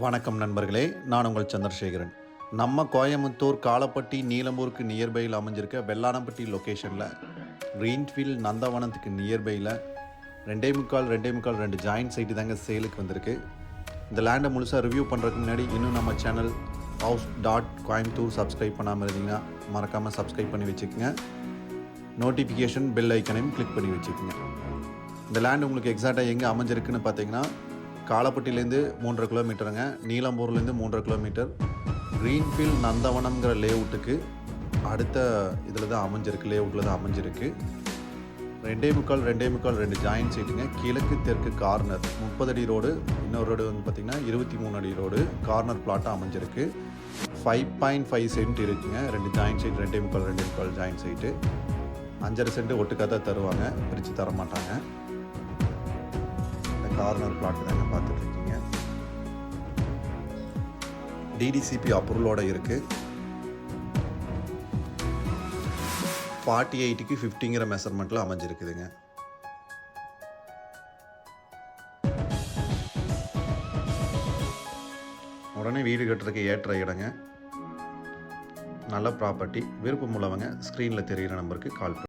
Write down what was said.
வணக்கம் நண்பர்களே, நான் உங்கள் சந்திரசேகரன். நம்ம கோயமுத்தூர் காலப்பட்டி நீலம்பூருக்கு நியர்பையில் அமைஞ்சிருக்க வெள்ளானப்பட்டி லொக்கேஷனில் க்ரீன்ஃபீல்ட் நந்தவனத்துக்கு நியர்பையில் 2 ஜாயிண்ட் சைட்டு தாங்க சேலுக்கு வந்திருக்கு. இந்த லேண்டை முழுசாக ரிவ்யூ பண்ணுறதுக்கு முன்னாடி இன்னும் நம்ம சேனல் house.coimbatore சப்ஸ்கிரைப் பண்ணாமல் இருந்தீங்கன்னா மறக்காமல் சப்ஸ்கிரைப் பண்ணி வச்சுக்கோங்க. நோட்டிஃபிகேஷன் பெல் ஐக்கனையும் கிளிக் பண்ணி வச்சுக்கோங்க. இந்த லேண்ட் உங்களுக்கு எக்ஸாக்டாக எங்கே அமைஞ்சிருக்குன்னு பார்த்தீங்கன்னா, காலப்பட்டிலேருந்து 3.5 கிலோமீட்டருங்க, நீலம்பூர்லேருந்து 3.5 கிலோமீட்டர், க்ரீன்ஃபீல்ட் நந்தவனம்ங்கிற லேஅவுட்டுக்கு அடுத்த இதில் தான் அமைஞ்சிருக்கு, லேஅவுட்டில் தான் அமைஞ்சிருக்கு. 2 ஜாயிண்ட் சைட்டுங்க. கிழக்கு தெற்கு கார்னர் 30 அடி ரோடு, இன்னொரு ரோடு வந்து பார்த்திங்கன்னா 23 அடி ரோடு, கார்னர் பிளாட்டாக அமைஞ்சிருக்கு. 5.5 சென்ட் இருக்குங்க. 2 joint side, 2.25 joint side. 5.5 cent ஒட்டுக்காக தான் தருவாங்க, பிரித்து தர மாட்டாங்க. கார்னர் பிளாட் தாங்க பார்த்துட்ருக்கீங்க. டிடிசிபி அப்ரூவலோடு இருக்குது. 48க்கு 50ங்கிற மெஷர்மெண்ட்டில் அமைஞ்சிருக்குதுங்க. உடனே வீடு கட்டுறதுக்கு ஏற்ற இடங்க. நல்ல ப்ராப்பர்ட்டி. விருப்பம் உள்ளவங்க ஸ்க்ரீனில் தெரிகிற நம்பருக்கு கால்